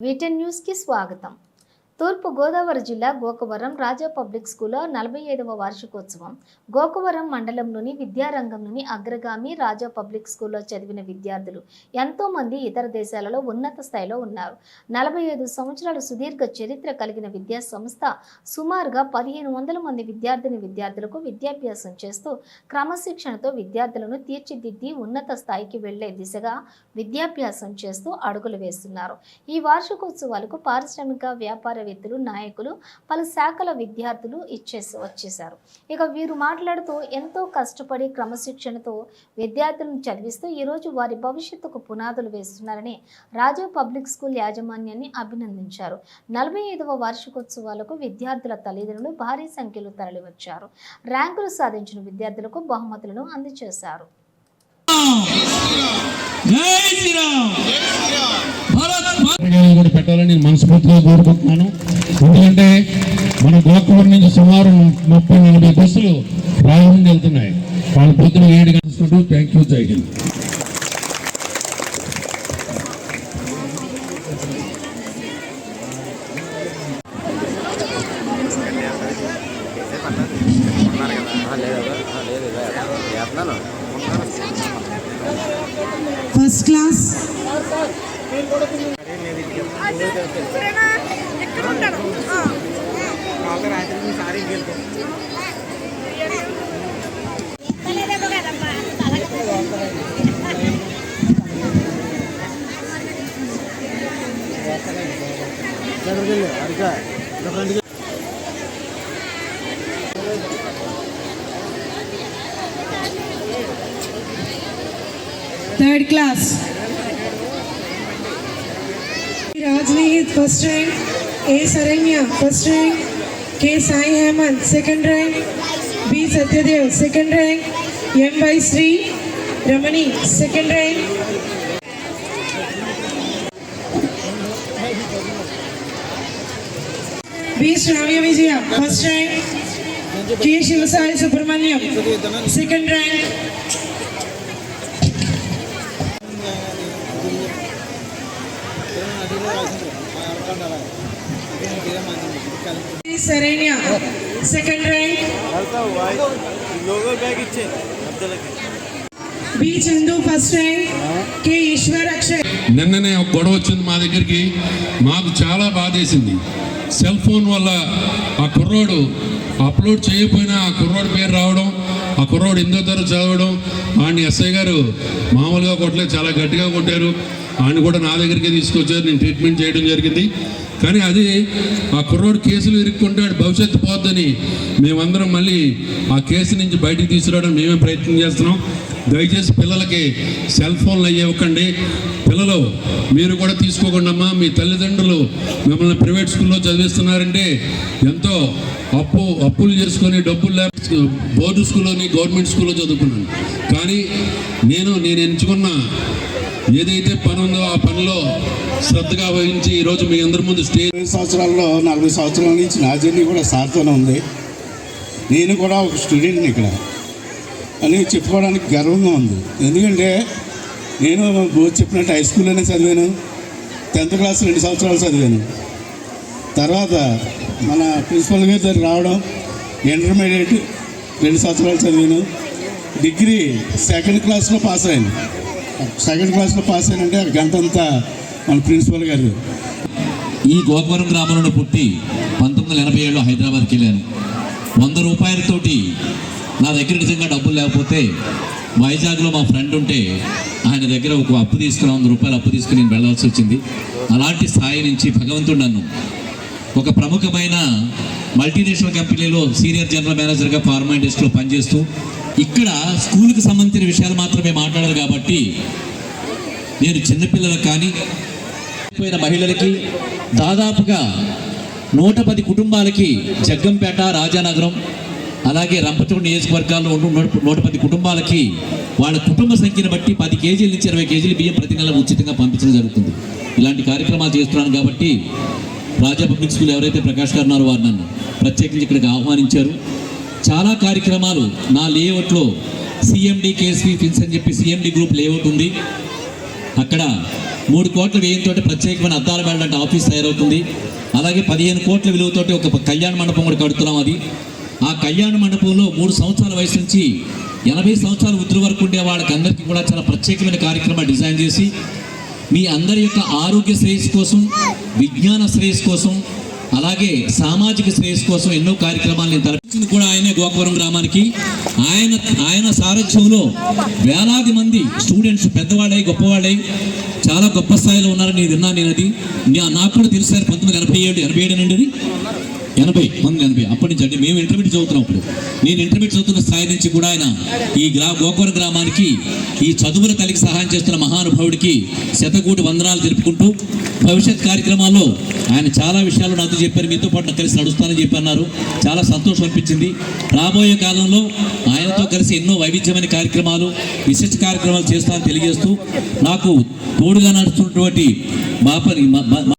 వీటెన్ news కి స్వాగతం. తూర్పు గోదావరి జిల్లా గోకవరం రాజా పబ్లిక్ స్కూల్లో 45వ వార్షికోత్సవం. గోకవరం మండలంలోని విద్యారంగంలోని అగ్రగామి రాజా పబ్లిక్ స్కూల్లో చదివిన విద్యార్థులు ఎంతో మంది ఇతర దేశాలలో ఉన్నత స్థాయిలో ఉన్నారు. 45 సంవత్సరాల సుదీర్ఘ చరిత్ర కలిగిన విద్యా సంస్థ సుమారుగా 1500 మంది విద్యార్థులకు విద్యాభ్యాసం చేస్తూ క్రమశిక్షణతో విద్యార్థులను తీర్చిదిద్ది ఉన్నత స్థాయికి వెళ్లే దిశగా విద్యాభ్యాసం చేస్తూ అడుగులు వేస్తున్నారు. ఈ వార్షికోత్సవాలకు పారిశ్రామిక వ్యాపార నాయకులు పలు శాఖల విద్యార్థులు వచ్చేశారు. ఇక వీరు మాట్లాడుతూ ఎంతో కష్టపడి క్రమశిక్షణతో విద్యార్థులను చదివిస్తూ ఈరోజు వారి భవిష్యత్తుకు పునాదులు వేస్తున్నారని రాజా పబ్లిక్ స్కూల్ యాజమాన్యాన్ని అభినందించారు. 45వ వార్షికోత్సవాలకు విద్యార్థుల తల్లిదండ్రులు భారీ సంఖ్యలో తరలివచ్చారు. ర్యాంకులు సాధించిన విద్యార్థులకు బహుమతులను అందజేశారు. పెట్టాలని నేను మనస్ఫూర్తిగా కోరుకుంటున్నాను. ఎందుకంటే మన గోకవరం నుంచి సుమారు 30-40 బస్సులు రాజమండ్రి వెళ్తున్నాయి. వాళ్ళ పొద్దున 7 గంటలు. Thank you. జై హింద్. First class third class Rajneet first rank, A Saranya first rank, K Sai Hemant second rank, B Satyadev second rank, M Y Sri Ramani second rank, B Shravya Vijaya first rank, K Shivasai Subramaniam second rank, Saranya second rank, B Chandu first rank, K Ishwar Akshay. నిన్ననే ఒక గొడవ వచ్చింది మా దగ్గరికి. మాకు చాలా బాధేసింది. Cell phone వల్ల ఆ కుర్రోడు అప్లోడ్ చేయకపోయినా ఆ కుర్రోడు పేరు రావడం, ఆ కుర్రోడు 8వ తరగతి చదవడం. వాడిని ఎస్ఐ గారు మామూలుగా కొట్టలేదు, చాలా గట్టిగా కొట్టారు. ఆయన కూడా నా దగ్గరికి తీసుకొచ్చారు. నేను ట్రీట్మెంట్ చేయడం జరిగింది. కానీ అది ఆ కుర్రోడు కేసులు ఇరుక్కుంటాడు, భవిష్యత్తు పోద్దని మేమందరం మళ్ళీ ఆ కేసు నుంచి బయటికి తీసుకురావడం మేమే ప్రయత్నం చేస్తున్నాం. దయచేసి పిల్లలకి సెల్ ఫోన్లు అయ్యేవ్వకండి. పిల్లలు మీరు కూడా తీసుకోకుండా అమ్మా. మీ తల్లిదండ్రులు మిమ్మల్ని ప్రైవేట్ స్కూల్లో చదివిస్తున్నారంటే ఎంతో అప్పులు చేసుకొని డబ్బులు లేక బోర్డు స్కూల్లోని గవర్నమెంట్ స్కూల్లో చదువుకున్నాను. కానీ నేను ఎంచుకున్న ఏదైతే పని ఉందో ఆ పనిలో శ్రద్ధగా వహించి ఈరోజు మీ అందరి ముందు స్టేజ్. 20 సంవత్సరాల్లో 40 సంవత్సరాల నుంచి నా జర్నీ కూడా సార్తోనే ఉంది. నేను కూడా ఒక స్టూడెంట్ని ఇక్కడ అని చెప్పుకోవడానికి గర్వంగా ఉంది. ఎందుకంటే నేను చెప్పినట్టు హై స్కూల్లోనే చదివాను. 10th క్లాస్ 2 సంవత్సరాలు చదివాను. తర్వాత మన ప్రిన్సిపల్ గారి దగ్గర రావడం, ఇంటర్మీడియట్ 2 సంవత్సరాలు చదివాను. డిగ్రీ సెకండ్ క్లాస్లో పాస్ అయ్యాను. సెకండ్ క్లాస్లో పాస్ అయినంటే గంట అంతా మన ప్రిన్సిపల్ గారు. ఈ గోకవరం గ్రామంలో పుట్టి 1987లో హైదరాబాద్కి వెళ్ళాను. 100 రూపాయలతోటి నా దగ్గర నిజంగా డబ్బులు లేకపోతే వైజాగ్లో మా ఫ్రెండ్ ఉంటే ఆయన దగ్గర ఒక అప్పు తీసుకుని 100 రూపాయలు అప్పు తీసుకుని నేను వెళ్ళాల్సి వచ్చింది. అలాంటి స్థాయి నుంచి భగవంతుడు నన్ను ఒక ప్రముఖమైన మల్టీనేషనల్ కంపెనీలో సీనియర్ జనరల్ మేనేజర్గా ఫార్మా ఇండస్ట్రీలో పనిచేస్తూ ఇక్కడ స్కూల్కి సంబంధించిన విషయాలు మాత్రమే మాట్లాడారు. కాబట్టి నేను చిన్నపిల్లలకు కానీ పోయిన మహిళలకి దాదాపుగా 110 కుటుంబాలకి జగ్గంపేట, రాజానగరం, అలాగే రంపచోడు నియోజకవర్గాల్లో 110 కుటుంబాలకి వాళ్ళ కుటుంబ సంఖ్యను బట్టి 10 కేజీల నుంచి 20 కేజీల బియ్యం ప్రతి నెల ఉచితంగా పంపించడం జరుగుతుంది. ఇలాంటి కార్యక్రమాలు చేస్తున్నాను కాబట్టి రాజా పబ్లిక్ స్కూల్ ఎవరైతే ప్రకాష్ గారు ఉన్నారో వారు నన్ను ప్రత్యేకించి ఇక్కడికి ఆహ్వానించారు. చాలా కార్యక్రమాలు నా లేఅవుట్లో సిఎండి కేఎస్పీ ఫిన్స్ అని చెప్పి సిఎండి గ్రూప్ లేఅవుట్ ఉంది. అక్కడ 3 కోట్ల వ్యయంతో ప్రత్యేకమైన అద్దాల మేడ లాంటి ఆఫీస్ తయారవుతుంది. అలాగే 15 కోట్ల విలువతోటి ఒక కళ్యాణ మండపం కూడా కడుతున్నాం. అది ఆ కళ్యాణ మండపంలో 3 సంవత్సరాల వయసు నుంచి 80 సంవత్సరాల వృద్ధుల వరకు ఉండే వాళ్ళకి అందరికీ కూడా చాలా ప్రత్యేకమైన కార్యక్రమాలు డిజైన్ చేసి మీ అందరి యొక్క ఆరోగ్య శ్రేయస్సు కోసం, విజ్ఞాన శ్రేయస్సు కోసం, అలాగే సామాజిక శ్రేయస్సు కోసం ఎన్నో కార్యక్రమాలు నేను తలపించింది కూడా ఆయనే గోకవరం గ్రామానికి. ఆయన సారథ్యంలో వేలాది మంది స్టూడెంట్స్ పెద్దవాళ్ళై గొప్పవాళ్ళై చాలా గొప్ప స్థాయిలో ఉన్నారని నేను విన్నాను. నేను అది నాకు కూడా తెలుసు. 1987 నుండి అది 1980 అప్పటి నుంచి. అంటే మేము ఇంటర్మీడియట్ చదువుతున్నాం. అప్పుడు నేను ఇంటర్మీడియట్ చదువుతున్న స్థాయి నుంచి కూడా ఆయన ఈ గోకవరం గ్రామానికి ఈ చదువుల తల్లికి సహాయం చేస్తున్న మహానుభావుడికి శతకోటి వందనాలు తెలుపుకుంటూ, భవిష్యత్ కార్యక్రమాల్లో ఆయన చాలా విషయాలు నాతో చెప్పారు. మీతో పాటు నాకు కలిసి నడుస్తానని చెప్పన్నారు. చాలా సంతోషం అనిపించింది. రాబోయే కాలంలో ఆయనతో కలిసి ఎన్నో వైవిధ్యమైన కార్యక్రమాలు, విశిష్ట కార్యక్రమాలు చేస్తానని తెలియజేస్తూ, నాకు తోడుగా నడుస్తున్నటువంటి